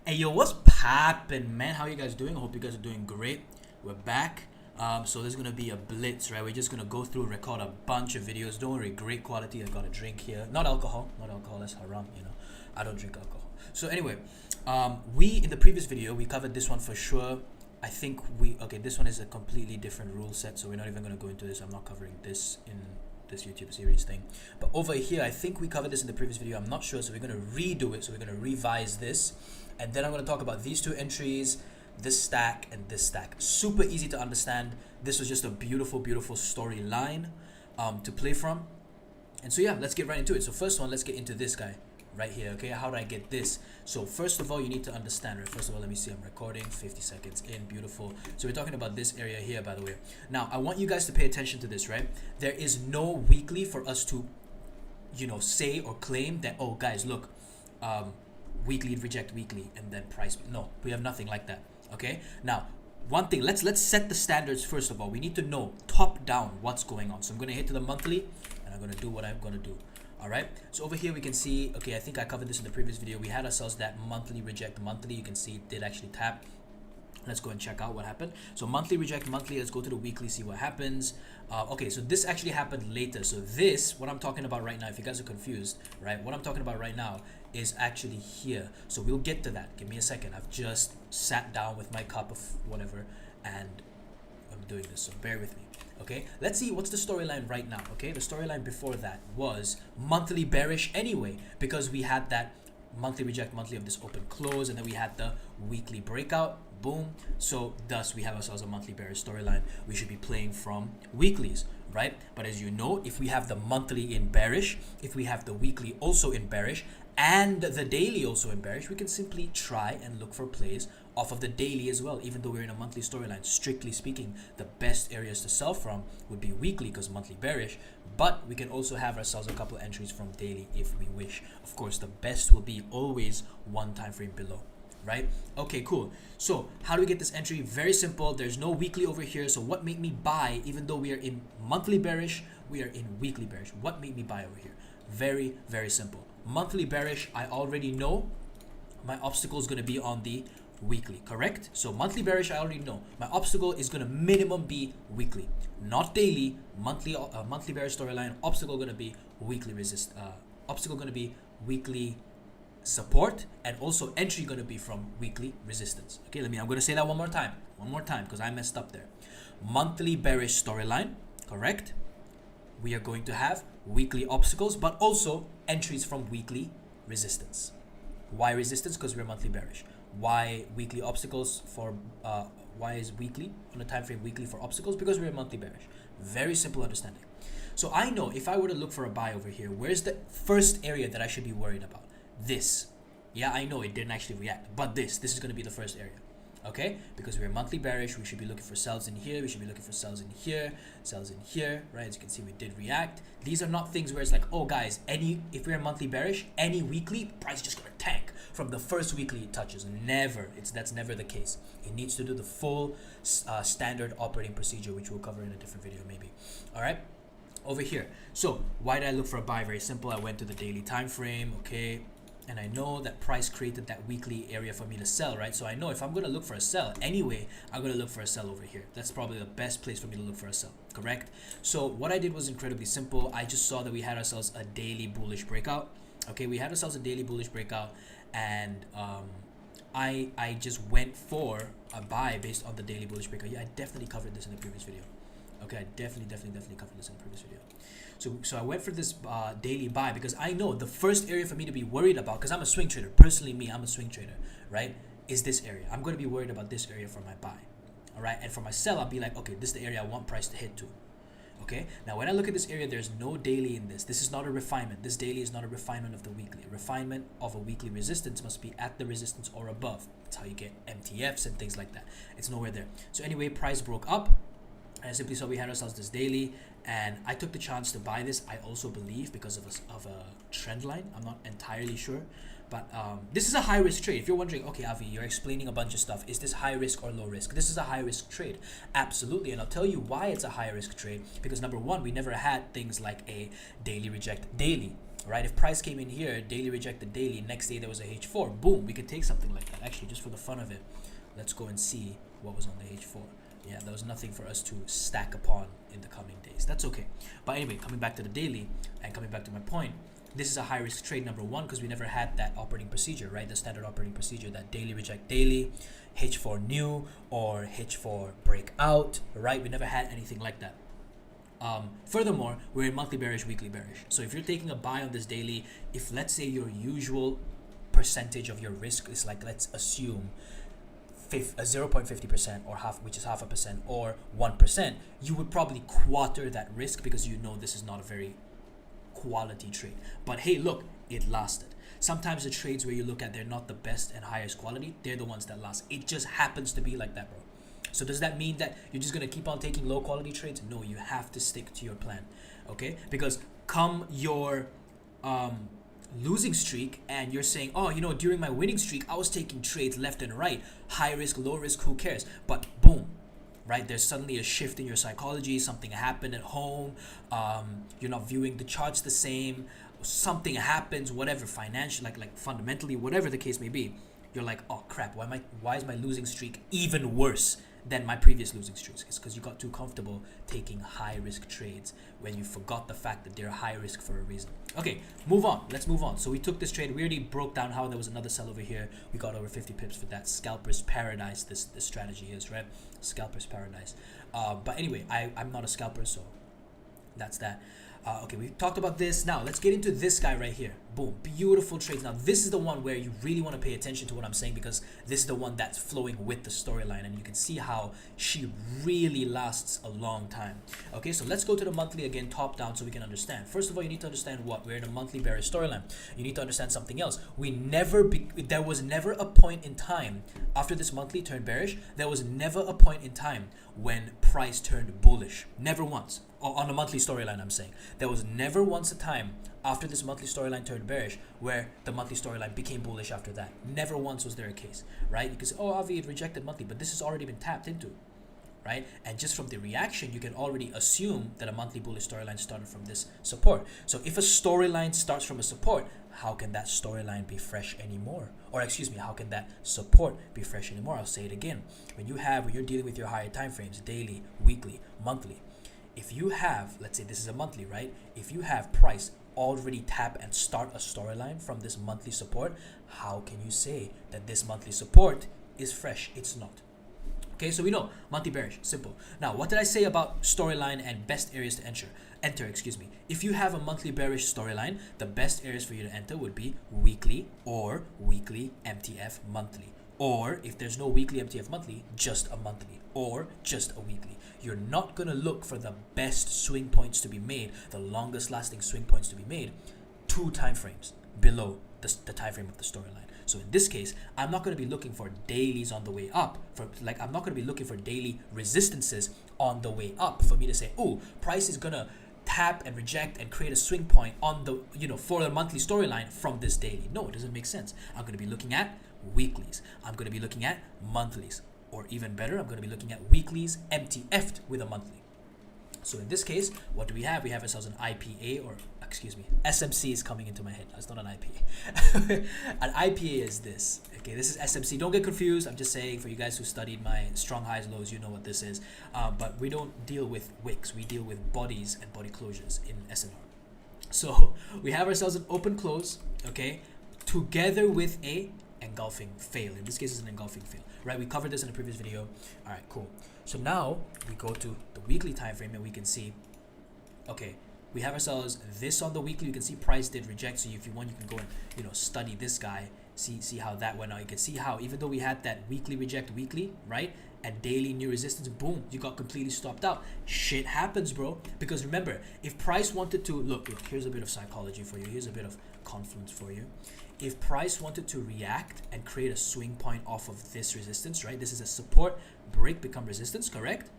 Hey yo, what's poppin', man? How you guys doing? I hope you guys are doing great. We're back. So there's gonna be a blitz, right? We're just gonna go through, record a bunch of videos. Don't worry, great quality. I got a drink here. Not alcohol. That's haram. I don't drink alcohol. So anyway, we in the previous video we covered this one for sure. I think this one is a completely different rule set, so we're not even gonna go into this. I'm not covering this in this YouTube series thing. But over here, I think we covered this in the previous video. I'm not sure, so we're gonna redo it. So we're gonna revise this. And then I'm going to talk about these two entries, this stack and this stack. Super easy to understand. This was just a beautiful, beautiful storyline to play from. And so yeah, let's get right into it. So first one, let's get into this guy right here. Okay, how do I get this? So first of all, you need to understand, right? First of all, let me see. I'm recording 50 seconds in. Beautiful. So we're talking about this area here, by the way. Now, I want you guys to pay attention to this, right? There is no weekly for us to, say or claim that, oh, guys, look, weekly reject weekly and then price. No, we have nothing like that. Okay, now one thing, let's set the standards. First of all, we need to know top down what's going on. So I'm going to hit to the monthly and I'm going to do what I'm going to do. All right, so over here we can see, okay, I think I covered this in the previous video. We had ourselves that monthly reject monthly. You can see it did actually tap. Let's go and check out what happened. So monthly reject monthly. Let's go to the weekly, see what happens. Okay, so this actually happened later. So this, what I'm talking about right now, if you guys are confused, right, what I'm talking about right now is actually here. So we'll get to that. Give me a second. I've just sat down with my cup of whatever and I'm doing this, so bear with me. Okay, let's see what's the storyline right now. Okay, the storyline before that was monthly bearish anyway, because we had that monthly reject monthly of this open close, and then we had the weekly breakout. Boom. So thus we have ourselves a monthly bearish storyline. We should be playing from weeklies, right? But as you know, if we have the monthly in bearish, if we have the weekly also in bearish, and the daily also in bearish, we can simply try and look for plays off of the daily as well. Even though we're in a monthly storyline, strictly speaking, the best areas to sell from would be weekly because monthly bearish, but we can also have ourselves a couple entries from daily if we wish. Of course, the best will be always one time frame below, right? Okay, cool. So how do we get this entry? Very simple. There's no weekly over here. So what made me buy, even though we are in monthly bearish, we are in weekly bearish? What made me buy over here? Very, very simple. Monthly bearish, I already know my obstacle is going to be on the weekly, correct? So monthly bearish, I already know my obstacle is going to minimum be weekly, not daily. Monthly bearish storyline, obstacle going to be weekly obstacle going to be weekly support, and also entry going to be from weekly resistance. Okay, I'm going to say that one more time because I messed up there. Monthly bearish storyline, correct? We are going to have weekly obstacles, but also entries from weekly resistance. Why resistance? Because we're monthly bearish. Why weekly obstacles for why is weekly on the time frame weekly for obstacles? Because we're monthly bearish. Very simple understanding. So I know if I were to look for a buy over here, where's the first area that I should be worried about? This. Yeah, I know it didn't actually react, but this is going to be the first area. Okay, because we're monthly bearish, we should be looking for sells in here, we should be looking for sells in here, right? As you can see, we did react. These are not things where it's like, oh guys, if we're monthly bearish, any weekly price just gonna tank from the first weekly it touches. Never. That's never the case. It needs to do the full standard operating procedure, which we'll cover in a different video maybe. All right, over here. So why did I look for a buy? Very simple. I went to the daily time frame. Okay, and I know that price created that weekly area for me to sell, right? So I know if I'm going to look for a sell anyway, I'm going to look for a sell over here. That's probably the best place for me to look for a sell, correct? So what I did was incredibly simple. I just saw that we had ourselves a daily bullish breakout. Okay, we had ourselves a daily bullish breakout, and I just went for a buy based on the daily bullish breakout. Yeah, I definitely covered this in the previous video. Okay, I definitely covered this in the previous video. So I went for this daily buy because I know the first area for me to be worried about, because I'm a swing trader. Personally, I'm a swing trader, right? Is this area. I'm going to be worried about this area for my buy. All right, and for my sell, I'll be like, okay, this is the area I want price to hit to. Okay, now when I look at this area, there's no daily in this. This is not a refinement. This daily is not a refinement of the weekly. A refinement of a weekly resistance must be at the resistance or above. That's how you get MTFs and things like that. It's nowhere there. So anyway, price broke up. And I simply saw we had ourselves this daily, and I took the chance to buy this. I also believe because of a trend line. I'm not entirely sure, but this is a high risk trade. If you're wondering, okay, Avi, you're explaining a bunch of stuff. Is this high risk or low risk? This is a high risk trade, absolutely, and I'll tell you why it's a high risk trade. Because number one, we never had things like a daily reject daily. right? If price came in here, daily rejected daily, next day there was a H4, boom, we could take something like that. Actually, just for the fun of it, let's go and see what was on the H4. Yeah, there was nothing for us to stack upon in the coming days. That's okay. But anyway, coming back to the daily and coming back to my point, this is a high risk trade, number one, because we never had that operating procedure, right? The standard operating procedure, that daily reject daily, H4 new or H4 breakout, right? We never had anything like that. Furthermore, we're in monthly bearish, weekly bearish. So if you're taking a buy on this daily, if let's say your usual percentage of your risk is like, let's assume 0.50% or half, which is 0.5% or 1%, you would probably quarter that risk because you know this is not a very quality trade. But hey, look, it lasted. Sometimes the trades where you look at they're not the best and highest quality, they're the ones that last. It just happens to be like that, bro. So does that mean that you're just going to keep on taking low quality trades? No, you have to stick to your plan, okay? Because come your losing streak and you're saying, oh, you know, during my winning streak, I was taking trades left and right, high risk, low risk, who cares? But boom, right? There's suddenly a shift in your psychology. Something happened at home. You're not viewing the charts the same. Something happens, whatever, financial, like fundamentally, whatever the case may be. You're like, oh crap, why is my losing streak even worse than my previous losing streaks? It's because you got too comfortable taking high risk trades when you forgot the fact that they're high risk for a reason. Okay, move on. Let's move on. So we took this trade. We already broke down how there was another sell over here. We got over 50 pips for that. Scalper's paradise, this strategy is, right? Scalper's paradise. But anyway, I'm not a scalper, so that's that. Okay, we talked about this. Now let's get into this guy right here. Boom, beautiful trades. Now this is the one where you really want to pay attention to what I'm saying, because this is the one that's flowing with the storyline, and you can see how she really lasts a long time. Okay, so let's go to the monthly again, top down, so we can understand. First of all, you need to understand what we're in a monthly bearish storyline. You need to understand something else. There was never a point in time after this monthly turned bearish. There was never a point in time when price turned bullish. Never once. On a monthly storyline, I'm saying. There was never once a time after this monthly storyline turned bearish where the monthly storyline became bullish after that. Never once was there a case, right? You can say, oh, Avi, it rejected monthly, but this has already been tapped into, right? And just from the reaction, you can already assume that a monthly bullish storyline started from this support. So if a storyline starts from a support, how can that storyline be fresh anymore? Or excuse me, how can that support be fresh anymore? I'll say it again. When you're dealing with your higher time frames, daily, weekly, monthly, if you have, let's say this is a monthly, right? If you have price already tap and start a storyline from this monthly support, how can you say that this monthly support is fresh? It's not. Okay, so we know monthly bearish, simple. Now, what did I say about storyline and best areas to enter? If you have a monthly bearish storyline, the best areas for you to enter would be weekly or weekly MTF monthly. Or if there's no weekly MTF monthly, just a monthly or just a weekly. You're not going to look for the best swing points to be made, the longest lasting swing points to be made, 2 time frames below the time frame of the storyline. So in this case, I'm not going to be looking for dailies on the way up. I'm not going to be looking for daily resistances on the way up for me to say, oh, price is going to tap and reject and create a swing point on the, for the monthly storyline from this daily. No, it doesn't make sense. I'm going to be looking at weeklies. I'm going to be looking at monthlies. Or even better, I'm going to be looking at weeklies MTF'd with a monthly. So in this case, what do we have? We have ourselves an IPA, or excuse me, SMC is coming into my head. It's not an IPA. An IPA is this. Okay, this is SMC. Don't get confused. I'm just saying for you guys who studied my strong highs, lows, you know what this is. But we don't deal with wicks. We deal with bodies and body closures in SNR. So we have ourselves an open close, okay, together with a engulfing fail. In this case, it's an engulfing fail, right? We covered this in a previous video. All right, cool. So now we go to the weekly time frame and we can see, okay, we have ourselves this on the weekly. You can see price did reject. So if you want, you can go and study this guy, see how that went out. You can see how even though we had that weekly reject weekly, right, and daily new resistance, boom, you got completely stopped out. Shit happens, bro. Because remember, if price wanted to look, here's a bit of psychology for you. Here's a bit of confluence for you. If price wanted to react and create a swing point off of this resistance, right? This is a support, break, become resistance, correct?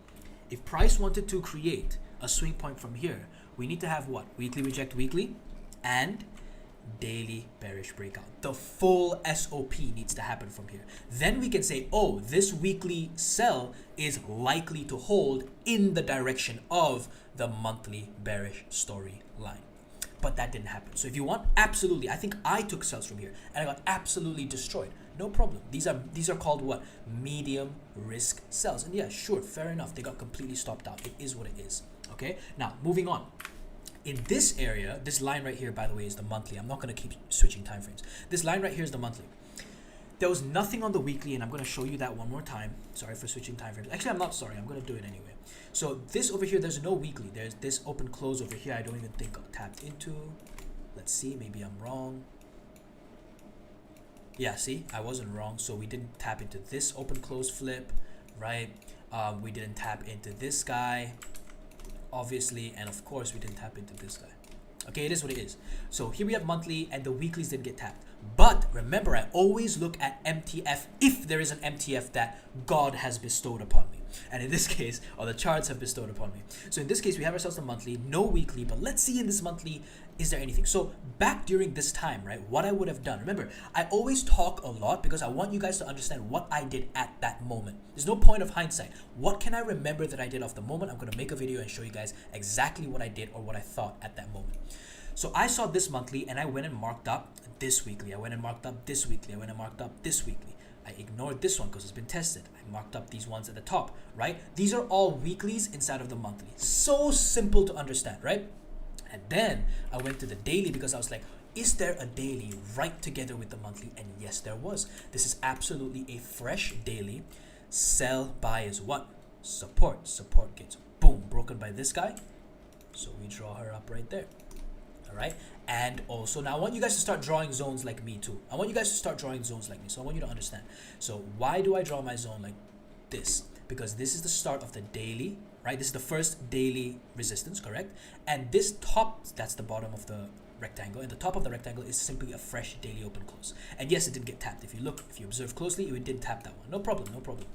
If price wanted to create a swing point from here, we need to have what? Weekly reject weekly and daily bearish breakout. The full SOP needs to happen from here. Then we can say, oh, this weekly sell is likely to hold in the direction of the monthly bearish storyline. but that didn't happen. So if you want, absolutely, I think I took sells from here and I got absolutely destroyed. No problem. These are called what? Medium risk sells. And yeah, sure, fair enough. They got completely stopped out. It is what it is. Okay, now moving on. In this area, this line right here, by the way, is the monthly. I'm not going to keep switching time frames. This line right here is the monthly. There was nothing on the weekly, and I'm going to show you that one more time. Sorry for switching time frames. Actually, I'm not sorry. I'm going to do it anyway. So this over here, there's no weekly. There's this open close over here. I don't even think got tapped into. Let's see. Maybe I'm wrong. Yeah, see, I wasn't wrong. So we didn't tap into this open close flip, right? We didn't tap into this guy, obviously, and of course we didn't tap into this guy. Okay, it is what it is. So here we have monthly, and the weeklies didn't get tapped. But remember, I always look at MTF if there is an MTF that God has bestowed upon me. And in this case, or the charts have bestowed upon me. So in this case, we have ourselves a monthly, no weekly, but let's see in this monthly, is there anything? So back during this time, right, what I would have done. Remember, I always talk a lot because I want you guys to understand what I did at that moment. There's no point of hindsight. What can I remember that I did off the moment? I'm going to make a video and show you guys exactly what I did or what I thought at that moment. So I saw this monthly and I went and marked up this weekly. I went and marked up this weekly. I went and marked up this weekly. I ignored this one because it's been tested. I marked up these ones at the top, right? These are all weeklies inside of the monthly. So simple to understand, right? And then I went to the daily because I was like, is there a daily right together with the monthly? And yes, there was. This is absolutely a fresh daily. Sell, buy is what? Support. Support gets boom, broken by this guy. So we draw her up right there. All right. And also now I want you guys to start drawing zones like me too. I want you guys to start drawing zones like me. So I want you to understand. So why do I draw my zone like this? Because this is the start of the daily, right? This is the first daily resistance, correct? And this top, that's the bottom of the rectangle. And the top of the rectangle is simply a fresh daily open close. And yes, it did get tapped. If you look, if you observe closely, it did tap that one. No problem, no problem.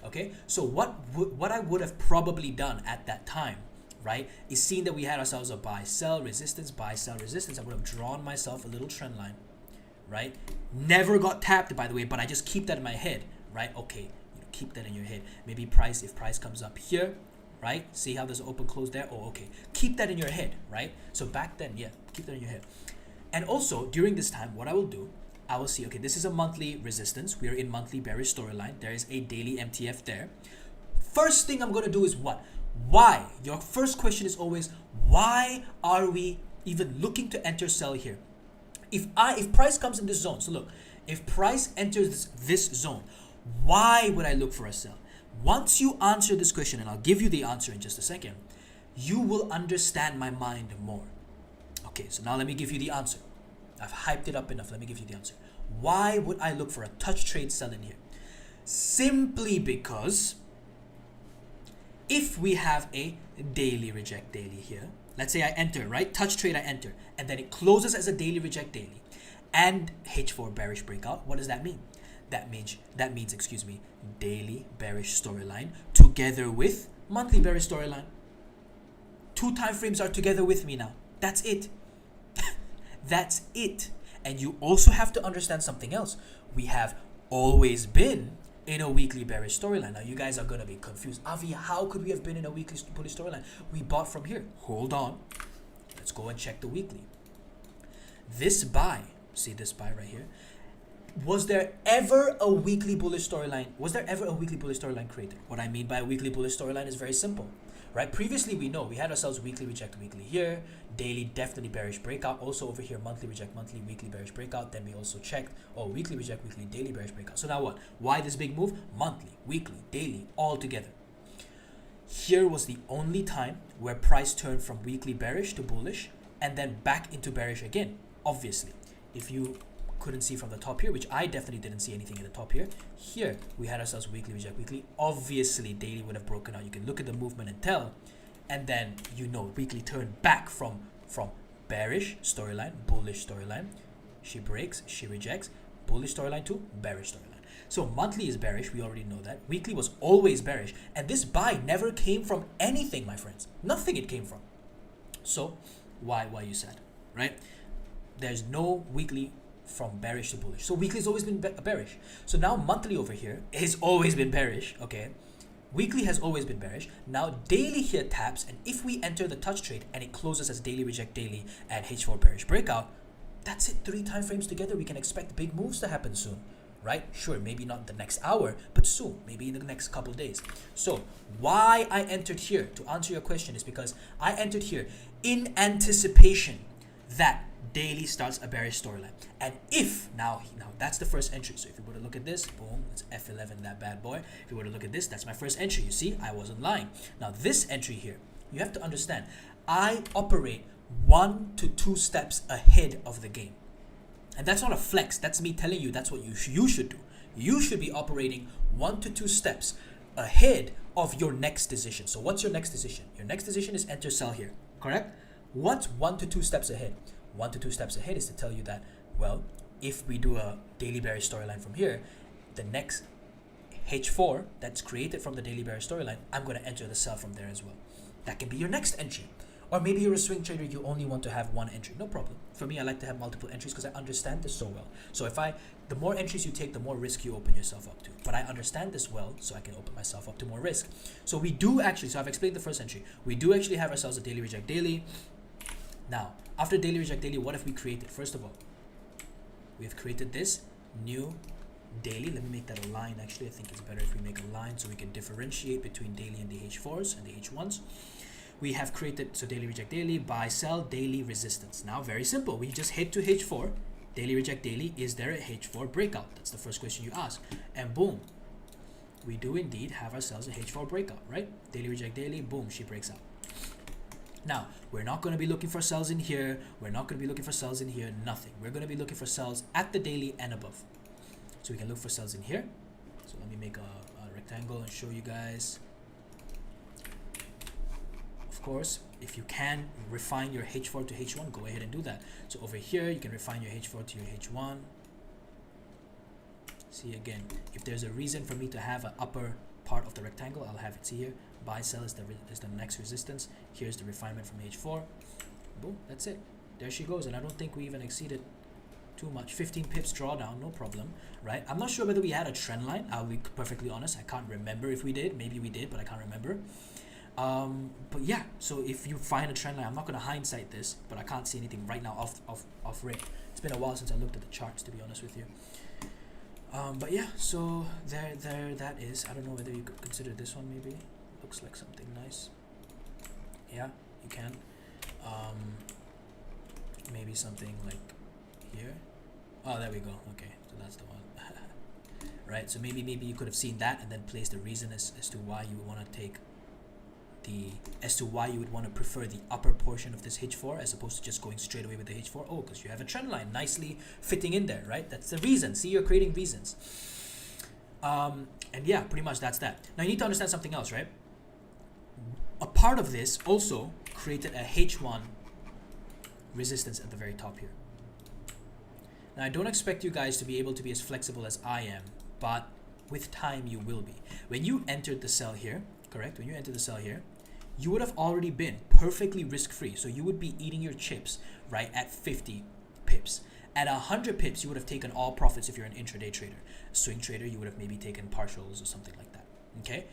Okay. So what I would have probably done at that time, right, is seeing that we had ourselves a buy sell resistance, buy sell resistance. I would have drawn myself a little trend line, right? Never got tapped, by the way, but I just keep that in my head, right? Okay, keep that in your head. Maybe price, if price comes up here, right? See how there's an open close there? Oh, okay. Keep that in your head, right? So back then, yeah, keep that in your head. And also during this time, what I will do, I will see, okay, this is a monthly resistance. We are in monthly bearish storyline. There is a daily MTF there. First thing I'm going to do is what? Why? Your first question is always, why are we even looking to enter sell here? If price comes in this zone, so look, if price enters this zone, why would I look for a sell? Once you answer this question, and I'll give you the answer in just a second, you will understand my mind more. Okay, so now let me give you the answer. I've hyped it up enough. Let me give you the answer. Why would I look for a touch trade sell in here? Simply because if we have a daily reject daily here, let's say I enter, right? Touch trade, I enter, and then it closes as a daily reject daily and H4 bearish breakout. What does that mean? That means, excuse me, daily bearish storyline together with monthly bearish storyline. Two time frames are together with me now. That's it. That's it. And you also have to understand something else. We have always been in a weekly bearish storyline. Now you guys are gonna be confused. Avi, how could we have been in a weekly bullish storyline? We bought from here. Hold on. Let's go and check the weekly. This buy, see this buy right here. Was there ever a weekly bullish storyline? Was there ever a weekly bullish storyline created? What I mean by a weekly bullish storyline is very simple, right? Previously, we know we had ourselves weekly reject weekly here, daily definitely bearish breakout. Also over here, monthly reject monthly, weekly bearish breakout. Then we also checked, oh, weekly reject weekly, daily bearish breakout. So now what? Why this big move? Monthly, weekly, daily, all together. Here was the only time where price turned from weekly bearish to bullish and then back into bearish again. Obviously, if you couldn't see from the top here, which I definitely didn't see anything in the top here. Here we had ourselves weekly reject weekly. Obviously daily would have broken out. You can look at the movement and tell, and then weekly turned back from bearish storyline, bullish storyline. She breaks, she rejects, bullish storyline to bearish storyline. So monthly is bearish, we already know that. Weekly was always bearish, and this buy never came from anything, my friends. Nothing it came from. So why you sad, right? There's no weekly from bearish to bullish. So weekly has always been bearish. So now monthly over here has always been bearish, okay? Weekly has always been bearish. Now daily here taps, and if we enter the touch trade and it closes as daily reject daily and H4 bearish breakout, that's it. 3 time frames together, we can expect big moves to happen soon, right? Sure, maybe not the next hour, but soon, maybe in the next couple days. So why I entered here, to answer your question, is because I entered here in anticipation that daily starts a bearish storyline. And if now that's the first entry. So if you were to look at this, boom, it's F11, that bad boy. If you were to look at this, that's my first entry. You see, I wasn't lying. Now this entry here, you have to understand, I operate 1 to 2 steps ahead of the game. And that's not a flex. That's me telling you that's what you should do. You should be operating 1 to 2 steps ahead of your next decision. So what's your next decision? Your next decision is enter sell here, correct? What's 1 to 2 steps ahead? 1 to 2 steps ahead is to tell you that, well, if we do a daily bearish storyline from here, the next H4 that's created from the daily bearish storyline, I'm going to enter the sell from there as well. That can be your next entry. Or maybe you're a swing trader, you only want to have 1 entry. No problem. For me, I like to have multiple entries because I understand this so well. So the more entries you take, the more risk you open yourself up to. But I understand this well, so I can open myself up to more risk. So we do actually, so I've explained the first entry. We do actually have ourselves a daily reject daily. Now, after daily reject daily, what have we created? First of all, we have created this new daily. Let me make that a line. Actually, I think it's better if we make a line so we can differentiate between daily and the H4s and the H1s. We have created, so daily reject daily, buy, sell, daily resistance. Now, very simple. We just head to H4, daily reject daily. Is there a H4 breakout? That's the first question you ask. And boom, we do indeed have ourselves a H4 breakout, right? Daily reject daily, boom, she breaks out. Now, we're not going to be looking for sells in here. We're not going to be looking for sells in here. Nothing. We're going to be looking for sells at the daily and above. So we can look for sells in here. So let me make a rectangle and show you guys. Of course, if you can refine your H4 to H1, go ahead and do that. So over here, you can refine your H4 to your H1. See again, if there's a reason for me to have an upper part of the rectangle, I'll have it. See here, buy, sell is the next resistance. Here's the refinement from H4. Boom, that's it. There she goes. And I don't think we even exceeded too much. 15 pips drawdown, no problem, right? I'm not sure whether we had a trend line. I'll be perfectly honest. I can't remember if we did. Maybe we did, but I can't remember. But yeah, so if you find a trend line, I'm not going to hindsight this, but I can't see anything right now off rip. It's been a while since I looked at the charts, to be honest with you. But yeah, so there that is. I don't know whether you could consider this one maybe. Looks like something nice. Yeah, you can. Maybe something like here. Oh, there we go. Okay, so that's the one. Right, so maybe you could have seen that and then placed the reason as to why you would want to take why you would want to prefer the upper portion of this H4 as opposed to just going straight away with the H4. Oh, because you have a trend line nicely fitting in there, right? That's the reason. See, you're creating reasons. And yeah, pretty much that's that. Now you need to understand something else, right? A part of this also created a H1 resistance at the very top here. Now I don't expect you guys to be able to be as flexible as I am, but with time you will be. When you entered the sell here, correct? When you entered the sell here, you would have already been perfectly risk-free. So you would be eating your chips, right, at 50 pips. At 100 pips, you would have taken all profits if you're an intraday trader. A swing trader, you would have maybe taken partials or something like that, okay?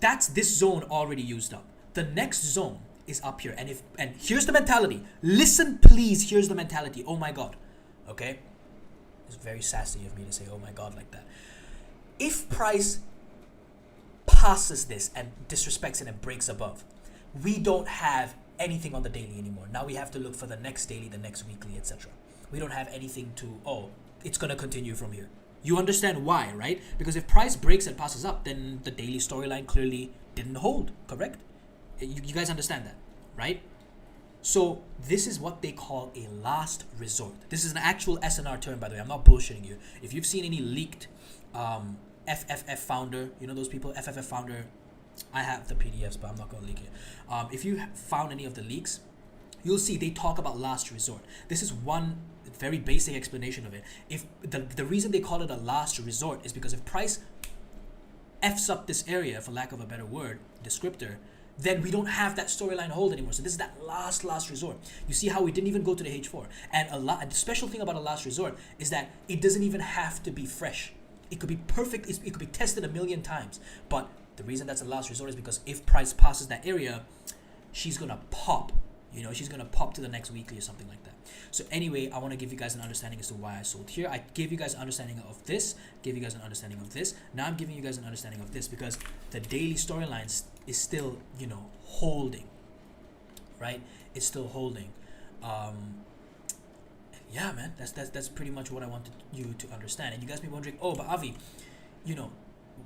That's this zone already used up. The next zone is up here. And here's the mentality. Listen, please, here's the mentality. Oh my God, okay? It's very sassy of me to say, oh my God, like that. If price passes this and disrespects it and breaks above, we don't have anything on the daily anymore. Now we have to look for the next daily, the next weekly, etc. We don't have anything to, oh, it's going to continue from here. You understand why, right? Because if price breaks and passes up, then the daily storyline clearly didn't hold, correct? You guys understand that, right? So this is what they call a last resort. This is an actual SNR term, by the way. I'm not bullshitting you. If you've seen any leaked FFF founder, you know those people, FFF founder, I have the PDFs, but I'm not going to leak it. If you found any of the leaks, you'll see they talk about last resort. This is one very basic explanation of it. If the reason they call it a last resort is because if price F's up this area, for lack of a better word, descriptor, then we don't have that storyline hold anymore. So this is that last resort. You see how we didn't even go to the H4. And the special thing about a last resort is that it doesn't even have to be fresh. It could be perfect. It could be tested a million times. But The reason that's a last resort is because if price passes that area, she's gonna pop. You know, she's gonna pop to the next weekly or something like that. So anyway, I want to give you guys an understanding as to why I sold here. I gave you guys an understanding of this, gave you guys an understanding of this. Now I'm giving you guys an understanding of this because the daily storylines is still, you know, holding, right? It's still holding. Yeah, man, that's pretty much what I wanted you to understand. And you guys may be wondering, oh, but Avi, you know,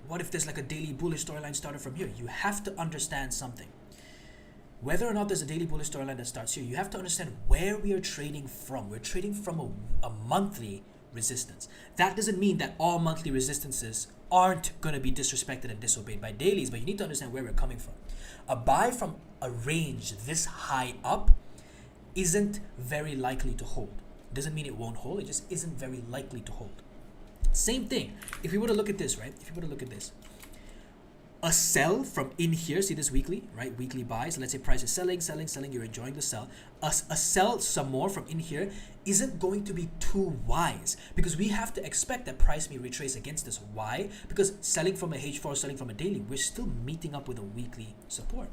what if there's like a daily bullish storyline started from here? You have to understand something. Whether or not there's a daily bullish storyline that starts here, you have to understand where we are trading from. We're trading from a monthly resistance. That doesn't mean that all monthly resistances aren't going to be disrespected and disobeyed by dailies, but you need to understand where we're coming from. A buy from a range this high up isn't very likely to hold. Doesn't mean it won't hold, it just isn't very likely to hold. Same thing, if we were to look at this, right? If you were to look at this, a sell from in here, see this weekly, right? Weekly buys. Let's say price is selling, you're enjoying the sell. A sell some more from in here isn't going to be too wise because we have to expect that price may retrace against this. Why? Because selling from a H4, selling from a daily, we're still meeting up with a weekly support,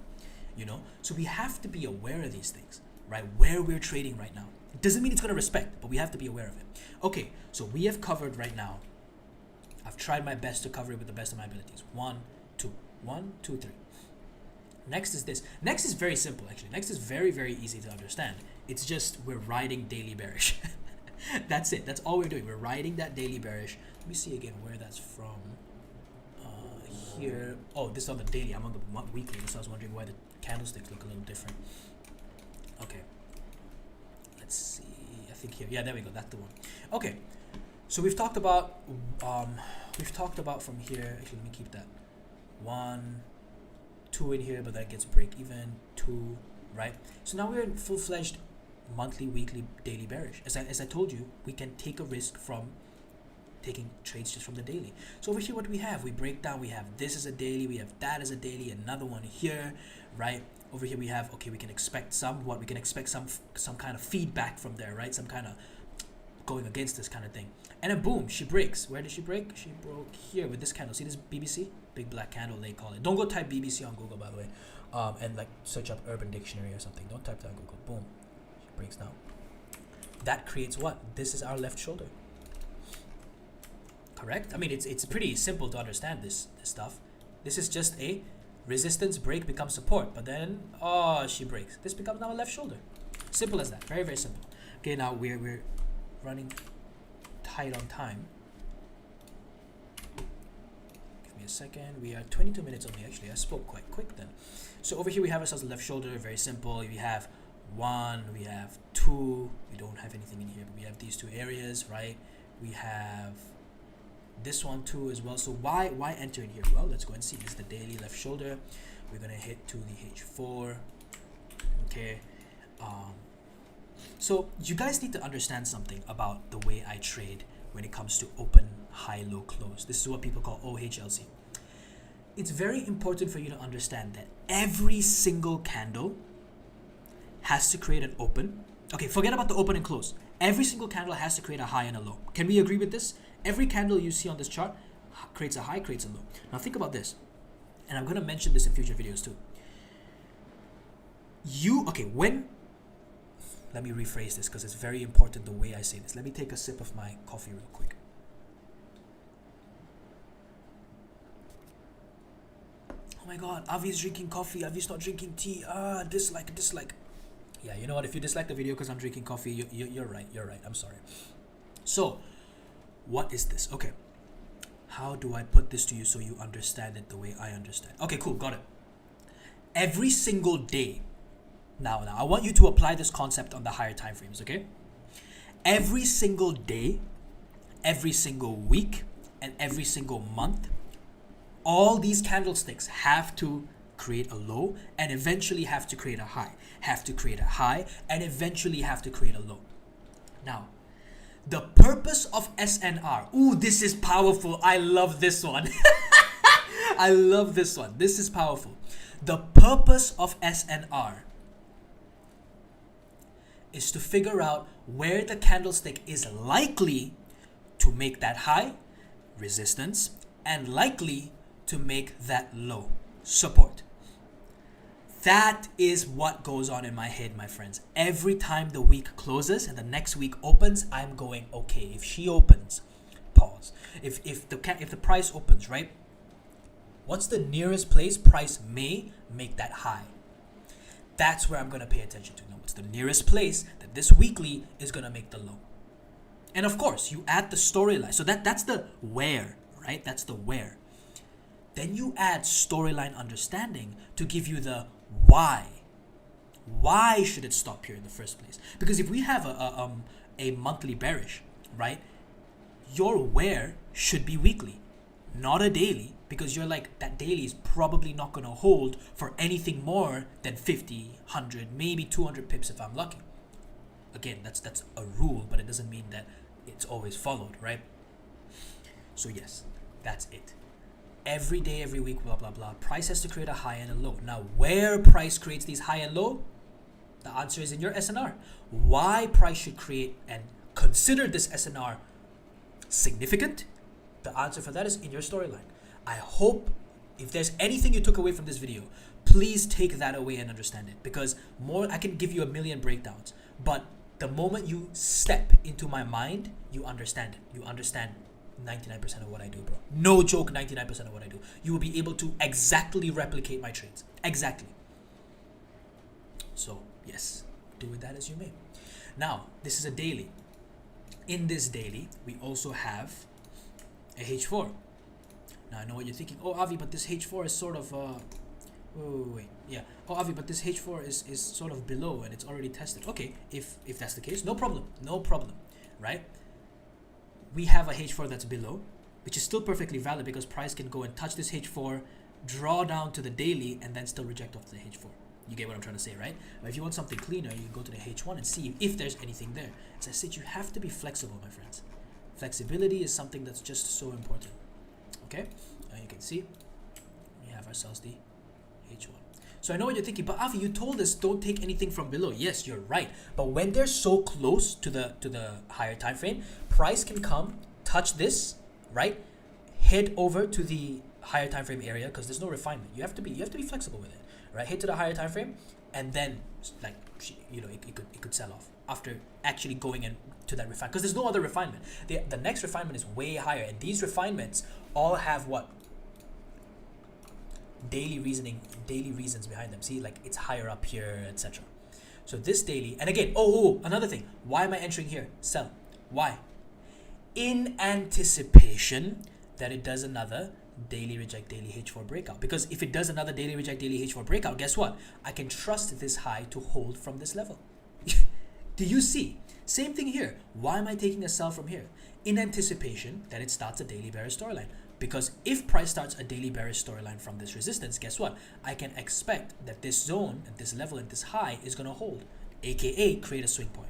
you know? So we have to be aware of these things, right? Where we're trading right now. It doesn't mean it's going to respect, but we have to be aware of it. Okay, so we have covered right now. I've tried my best to cover it with the best of my abilities. 1, 2, 3. Next is this. Next is very simple, actually. Next is very, very easy to understand. It's just we're riding daily bearish. That's it. That's all we're doing. We're riding that daily bearish. Let me see again where that's from. Here. Oh, this is on the daily. I'm on the weekly. So I was wondering why the candlesticks look a little different. Okay. Let's see. I think here. Yeah, there we go. That's the one. Okay. So we've talked about from here. Actually, let me keep that. 1, 2 in here, but that gets break even. 2, right? So now we're in full-fledged monthly, weekly, daily bearish. As I told you, we can take a risk from taking trades just from the daily. So over here, what do we have? We break down. We have this as a daily. We have that as a daily. Another one here, right? Over here we have, okay, we can expect somewhat. We can expect some kind of feedback from there, right? Some kind of going against this kind of thing. And then boom, she breaks. Where did she break? She broke here with this candle. See this BBC? Big black candle, they call it. Don't go type BBC on Google, by the way. And like search up Urban Dictionary or something. Don't type that on Google. Boom. She breaks down. That creates what? This is our left shoulder. Correct? I mean, it's pretty simple to understand this stuff. This is just a resistance break becomes support. But then, oh, she breaks. This becomes now a left shoulder. Simple as that. Very, very simple. Okay, now we're running tight on time. Give me a second. We are 22 minutes only, actually. I spoke quite quick then. So over here we have ourselves a left shoulder. Very simple. We have 1, we have 2. We don't have anything in here, but we have these 2 areas, right? We have this one too as well. So why enter in here? Well, let's go and see. This is the daily left shoulder. We're gonna hit to the H4. Okay. So you guys need to understand something about the way I trade when it comes to open, high, low, close. This is what people call OHLC. It's very important for you to understand that every single candle has to create an open. Okay, forget about the open and close. Every single candle has to create a high and a low. Can we agree with this? Every candle you see on this chart creates a high, creates a low. Now think about this. And I'm going to mention this in future videos too. Let me rephrase this because it's very important the way I say this. Let me take a sip of my coffee real quick. Oh my God, Avi's drinking coffee. Avi's not drinking tea. Dislike. Yeah, you know what? If you dislike the video because I'm drinking coffee, you're right. You're right. I'm sorry. So, what is this? Okay. How do I put this to you so you understand it the way I understand? Okay, cool. Got it. Every single day. Now, I want you to apply this concept on the higher time frames, okay? Every single day, every single week, and every single month, all these candlesticks have to create a low and eventually have to create a high, have to create a high and eventually have to create a low. Now, the purpose of SNR. Ooh, this is powerful. I love this one. I love this one. This is powerful. The purpose of SNR is to figure out where the candlestick is likely to make that high, resistance, and likely to make that low support. That is what goes on in my head, my friends. Every time the week closes and the next week opens, I'm going, okay, if she opens, pause. If the price opens, right? What's the nearest place price may make that high? That's where I'm going to pay attention to. Now, what's the nearest place that this weekly is going to make the low? And of course, you add the storyline. So that's the where, right? That's the where. Then you add storyline understanding to give you the why. Why should it stop here in the first place? Because if we have a monthly bearish, right? Your where should be weekly, not a daily, because you're like, that daily is probably not going to hold for anything more than 50, 100, maybe 200 pips if I'm lucky. Again, that's a rule, but it doesn't mean that it's always followed, right? So yes, that's it. Every day, every week, blah, blah, blah. Price has to create a high and a low. Now, where price creates these high and low? The answer is in your SNR. Why price should create and consider this SNR significant? The answer for that is in your storyline. I hope if there's anything you took away from this video, please take that away and understand it. Because I can give you a million breakdowns, but the moment you step into my mind, you understand it. You understand 99% of what I do, bro. No joke, 99% of what I do. You will be able to exactly replicate my trades. Exactly. So, yes, do with that as you may. Now, this is a daily. In this daily, we also have a H4. Now, I know what you're thinking. Oh, Avi, but this H4 is sort of... Yeah. Oh, Avi, but this H4 is sort of below and it's already tested. Okay, if that's the case, no problem. No problem, right? We have a H4 that's below, which is still perfectly valid because price can go and touch this H4, draw down to the daily, and then still reject off the H4. You get what I'm trying to say, right? But if you want something cleaner, you can go to the H1 and see if there's anything there. As I said, you have to be flexible, my friends. Flexibility is something that's just so important. Okay? Now you can see we have ourselves the H1. So I know what you're thinking, but Avi, you told us don't take anything from below. Yes, you're right. But when they're so close to the higher time frame, price can come, touch this, right? Head over to the higher time frame area because there's no refinement. You have to be flexible with it, right? Head to the higher time frame, and then like it could sell off after actually going into that refinement because there's no other refinement. The next refinement is way higher, and these refinements all have what? Daily reasons behind them. See, like it's higher up here, etc. So this daily, and again, another thing. Why am I entering here? Sell. Why? In anticipation that it does another daily reject daily H4 breakout. Because if it does another daily reject daily H4 breakout, guess what? I can trust this high to hold from this level. Do you see? Same thing here. Why am I taking a sell from here? In anticipation that it starts a daily bearish storyline. Because if price starts a daily bearish storyline from this resistance, guess what? I can expect that this zone, at this level, and this high is going to hold, aka create a swing point.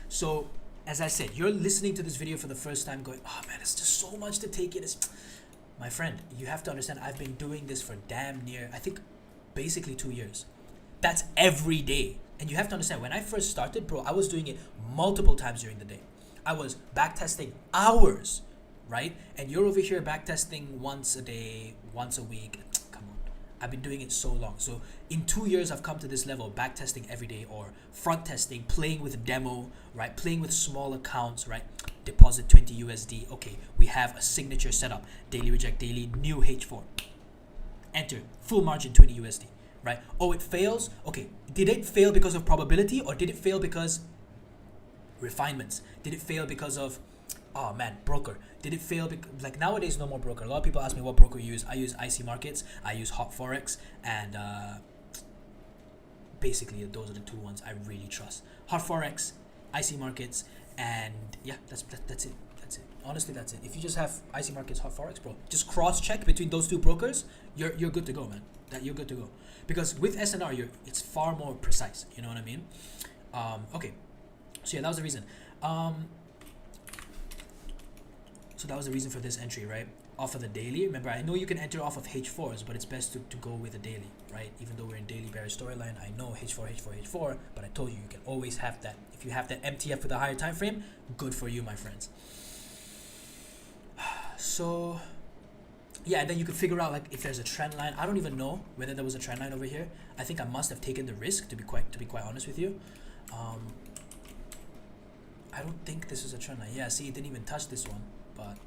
So, as I said, you're listening to this video for the first time going, oh man, it's just so much to take in. My friend, you have to understand, I've been doing this for damn near, I think, basically 2 years. That's every day. And you have to understand, when I first started, bro, I was doing it multiple times during the day. I was backtesting hours, right? And you're over here backtesting once a day, once a week. Come on. I've been doing it so long. So in 2 years, I've come to this level, backtesting every day or front testing, playing with demo, right? Playing with small accounts, right? Deposit 20 USD. Okay, we have a signature setup. Daily reject daily, new H4. Enter, full margin 20 USD, right? Oh, it fails. Okay, did it fail because of probability or did it fail because refinements? Did it fail because of, oh man, broker? Did it fail because, like nowadays, no more broker. A lot of people ask me what broker you use. I use IC Markets, I use Hot Forex, and basically those are the two ones I really trust. Hot Forex, IC Markets, and yeah, that's it. That's it. Honestly, that's it. If you just have IC Markets, Hot Forex, bro, just cross-check between those two brokers, you're good to go, man. You're good to go. Because with SNR, it's far more precise. You know what I mean? Okay. So yeah, that was the reason. So that was the reason for this entry, right? Off of the daily. Remember, I know you can enter off of H4s, but it's best to go with a daily, right? Even though we're in daily bearish storyline, I know H4, but I told you can always have that. If you have that MTF with a higher time frame, good for you, my friends. So yeah, and then you could figure out like if there's a trend line. I don't even know whether there was a trend line over here. I think I must have taken the risk, to be quite honest with you. I don't think this is a trend line. Yeah, see, it didn't even touch this one. But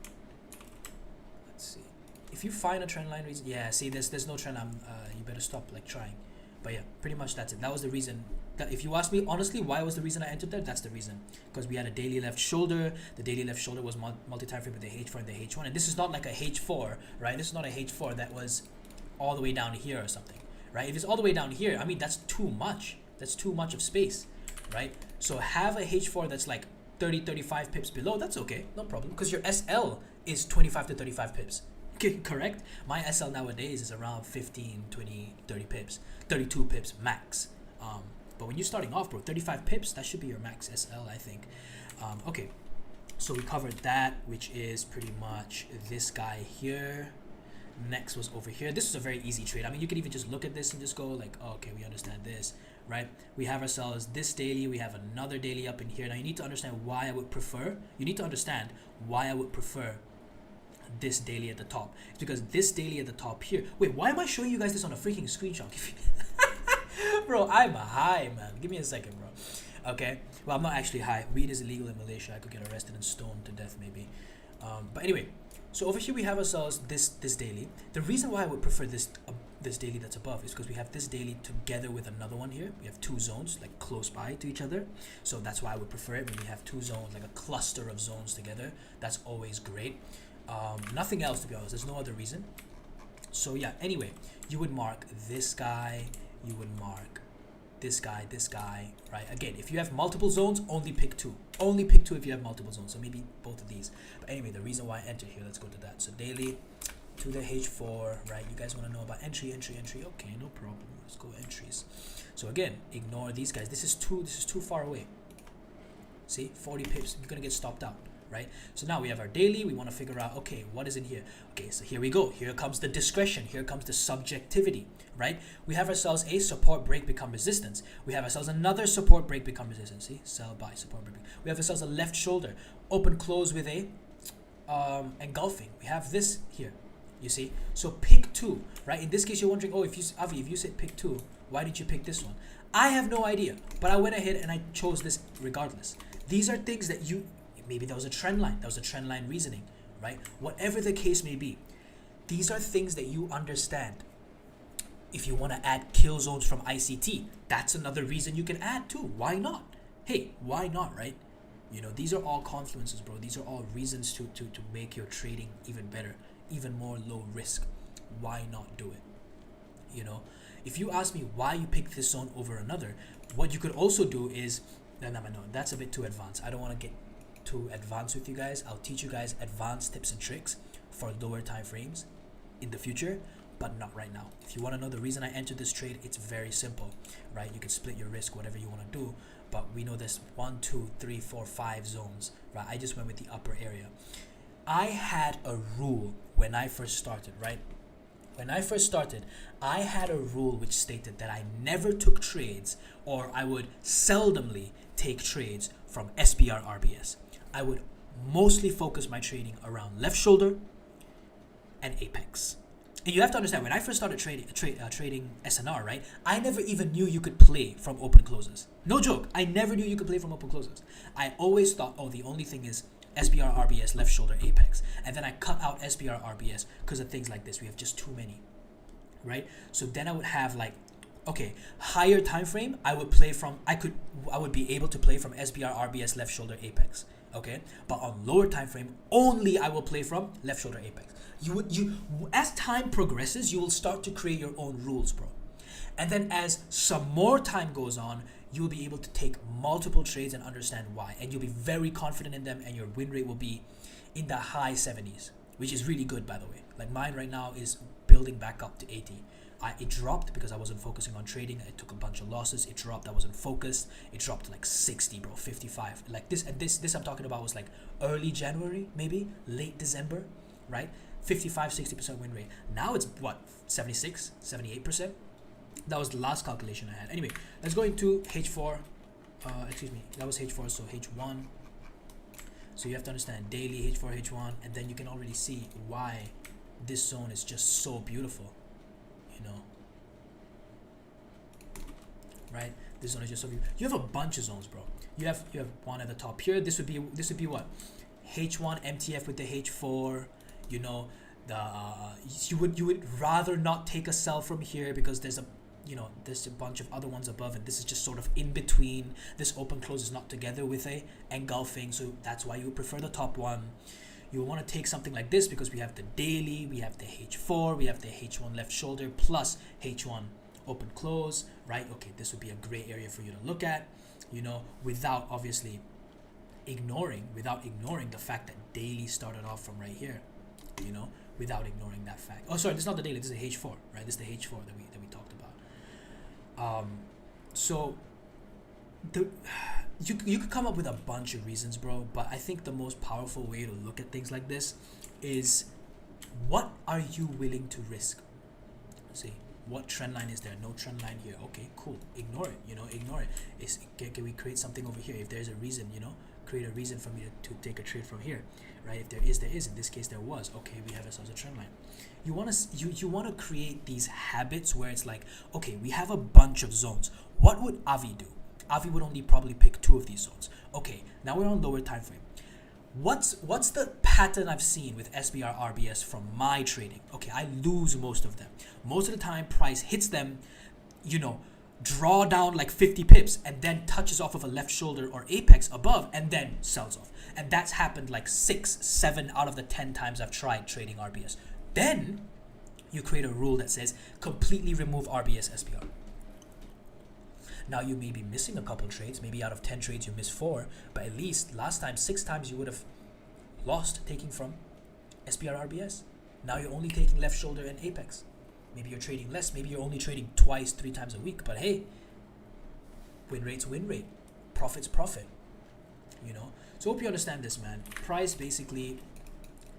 let's see. If you find a trend line reason, yeah, see, there's no trend line. You better stop like trying. But yeah, pretty much that's it. That was the reason. That if you ask me honestly, why was the reason I entered there? That's the reason. Because we had a daily left shoulder. The daily left shoulder was multi-time frame with the H4 and the H1. And this is not like a H4, right? This is not a H4 that was all the way down here or something, right? If it's all the way down here, I mean, that's too much. That's too much of space, right? So have a H4 that's like 30, 35 pips below. That's okay, no problem. Because your SL is 25 to 35 pips. Okay, correct? My SL nowadays is around 15, 20, 30 pips. 32 pips max. But when you're starting off, bro, 35 pips, that should be your max SL, I think. Okay, so we covered that, which is pretty much this guy here. Next was over here. This is a very easy trade. I mean, you could even just look at this and just go like, oh, okay, we understand this, right? We have ourselves this daily. We have another daily up in here. Now, you need to understand why I would prefer. You need to understand why I would prefer this daily at the top. It's because this daily at the top here. Wait, why am I showing you guys this on a freaking screenshot? Bro, I'm high, man. Give me a second, bro. Okay. Well, I'm not actually high. Weed is illegal in Malaysia. I could get arrested and stoned to death, maybe. But anyway, so over here we have ourselves this daily. The reason why I would prefer this daily that's above is because we have this daily together with another one here. We have two zones like close by to each other. So that's why I would prefer it when we have two zones, like a cluster of zones together. That's always great. Nothing else, to be honest. There's no other reason. So yeah, anyway, you would mark this guy, you would mark this guy, right? Again, if you have multiple zones, only pick two. Only pick two if you have multiple zones. So maybe both of these. But anyway, the reason why I entered here, let's go to that. So daily to the H4, right? You guys want to know about entry. Okay, no problem. Let's go entries. So again, ignore these guys. This is too far away. See, 40 pips. You're gonna get stopped out. Right? So now we have our daily. We want to figure out, okay, what is in here? Okay, so here we go. Here comes the discretion. Here comes the subjectivity, right? We have ourselves a support break become resistance. We have ourselves another support break become resistance. See, sell buy support break. We have ourselves a left shoulder open close with a engulfing. We have this here. You see, so pick two, right? In this case, you're wondering, oh, if you said pick two, why did you pick this one? I have no idea, but I went ahead and I chose this regardless. These are things that maybe that was a trend line. That was a trend line reasoning, right? Whatever the case may be, these are things that you understand. If you want to add kill zones from ICT, that's another reason you can add too. Why not? Hey, why not, right? You know, these are all confluences, bro. These are all reasons to make your trading even better, even more low risk. Why not do it? You know, if you ask me why you pick this zone over another, what you could also do is, no, that's a bit too advanced. I don't want to get too advanced with you guys. I'll teach you guys advanced tips and tricks for lower time frames in the future, but not right now. If you want to know the reason I entered this trade, it's very simple, right? You can split your risk, whatever you want to do, but we know there's 1, 2, 3, 4, 5 zones, right? I just went with the upper area. I had a rule when I first started, right? When I first started, I had a rule which stated that I never took trades, or I would seldomly take trades from SBR RBS. I would mostly focus my trading around left shoulder and apex. And you have to understand, when I first started trading SNR, right, I never even knew you could play from open closes. No joke, I never knew you could play from open closes. I always thought, oh, the only thing is SBR RBS, left shoulder, apex. And then I cut out SBR RBS because of things like this. We have just too many, right? So then I would have like, okay, higher time frame, I would be able to play from SBR RBS, left shoulder, apex. Okay, but on lower time frame, only I will play from left shoulder, apex. As time progresses, you will start to create your own rules, bro. And then as some more time goes on, you will be able to take multiple trades and understand why. And you'll be very confident in them, and your win rate will be in the high 70s, which is really good, by the way. Like mine right now is building back up to 80. It dropped because I wasn't focusing on trading. I took a bunch of losses. It dropped. I wasn't focused. It dropped to like 60, bro, 55. Like this, and this I'm talking about was like early January, maybe late December, right? 55, 60% win rate. Now it's what, 76, 78%? That was the last calculation I had. Anyway, let's go into H4. Excuse me, that was H4, so H1. So you have to understand daily H4, H1, and then you can already see why this zone is just so beautiful, you know, right? This zone is just so beautiful. You have a bunch of zones, bro. You have one at the top here. This would be what? H1 MTF with the H4, you know, the you would rather not take a sell from here because there's a bunch of other ones above, and this is just sort of in between. This open close is not together with a engulfing, so that's why you would prefer the top one. You want to take something like this because we have the daily, we have the H4, we have the H1 left shoulder plus H1 open close, right? Okay, this would be a great area for you to look at, you know, without obviously ignoring the fact that daily started off from right here, you know, without ignoring that fact. Oh, sorry, this is not the daily, this is the H4, right? This is the H4 that we talked about. So you could come up with a bunch of reasons, bro, but I think the most powerful way to look at things like this is, what are you willing to risk? See, what trend line is there? No trend line here. Okay, cool. Ignore it, you know, ignore it. Can we create something over here? If there's a reason, you know, create a reason for me to take a trade from here, right? If there is, there is. In this case, there was. Okay, we have ourselves a trend line. You want to create these habits where it's like, okay, we have a bunch of zones. What would Avi do? Avi would only probably pick 2 of these zones. Okay, now we're on lower time frame. What's the pattern I've seen with SBR RBS from my trading? Okay, I lose most of them. Most of the time, price hits them, you know, draw down like 50 pips and then touches off of a left shoulder or apex above and then sells off. And that's happened like 6, 7 out of the 10 times I've tried trading RBS. Then you create a rule that says completely remove RBS SBR. Now you may be missing a couple trades. Maybe out of 10 trades you miss 4, but at least last time 6 times you would have lost taking from SBR RBS. Now you're only taking left shoulder and apex. Maybe you're trading less. Maybe you're only trading twice, 3 times a week. But hey, win rate's win rate. Profit's profit. You know. So hope you understand this, man. Price basically,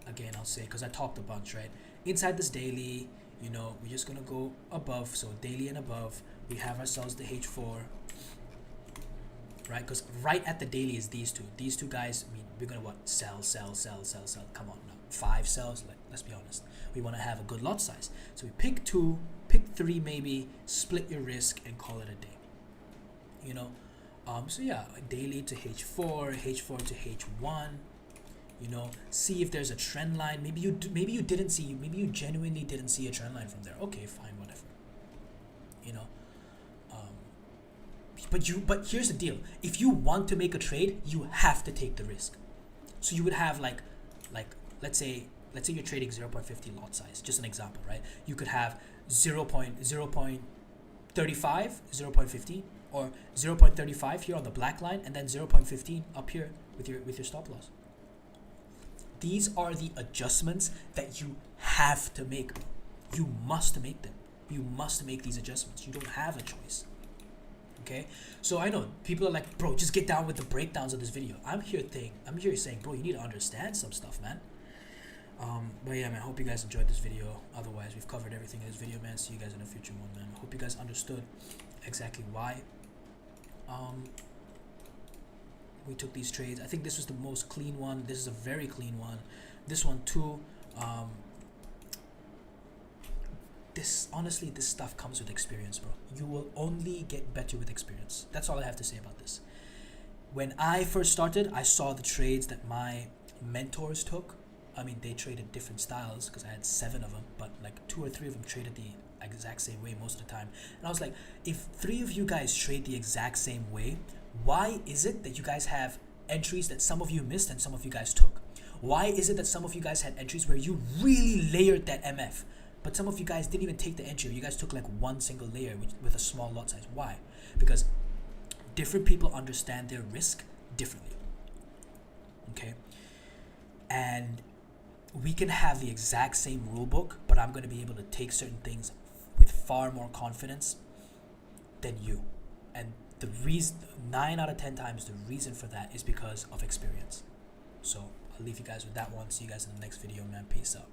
again, I'll say, because I talked a bunch, right? Inside this daily, you know, we're just gonna go above. So daily and above, we have ourselves the H4, right? Because right at the daily is these two. These two guys, I mean, we're gonna what? Sell. Come on, now 5 sells. Let's be honest. We want to have a good lot size. So we pick 2, pick 3 maybe, split your risk and call it a day. You know, so yeah, daily to H4 to H1. You know, see if there's a trend line. Maybe you didn't see. Maybe you genuinely didn't see a trend line from there. Okay, fine, whatever. You know, but here's the deal. If you want to make a trade, you have to take the risk. So you would have like let's say you're trading 0.50 lot size, just an example, right? You could have 0.35, 0.15, or 0.35 here on the black line, and then 0.15 up here with your stop loss. These are the adjustments that you have to make. You must make them. You must make these adjustments. You don't have a choice. Okay? So I know people are like, bro, just get down with the breakdowns of this video. I'm here saying, bro, you need to understand some stuff, man. But yeah, man, I hope you guys enjoyed this video. Otherwise, we've covered everything in this video, man. See you guys in a future one, man. I hope you guys understood exactly why we took these trades. I think this was the most clean one. This is a very clean one. This one too. This stuff comes with experience, bro. You will only get better with experience. That's all I have to say about this. When I first started, I saw the trades that my mentors took. I mean, they traded different styles because I had 7 of them, but like 2 or 3 of them traded the exact same way most of the time. And I was like, if 3 of you guys trade the exact same way, why is it that you guys have entries that some of you missed and some of you guys took? Why is it that some of you guys had entries where you really layered that MF, but some of you guys didn't even take the entry, or you guys took like one single layer with a small lot size? Why? Because different people understand their risk differently. Okay? And we can have the exact same rule book, but I'm going to be able to take certain things with far more confidence than you. And the reason, 9 out of 10 times, the reason for that is because of experience. So I'll leave you guys with that one. See you guys in the next video, man. Peace out.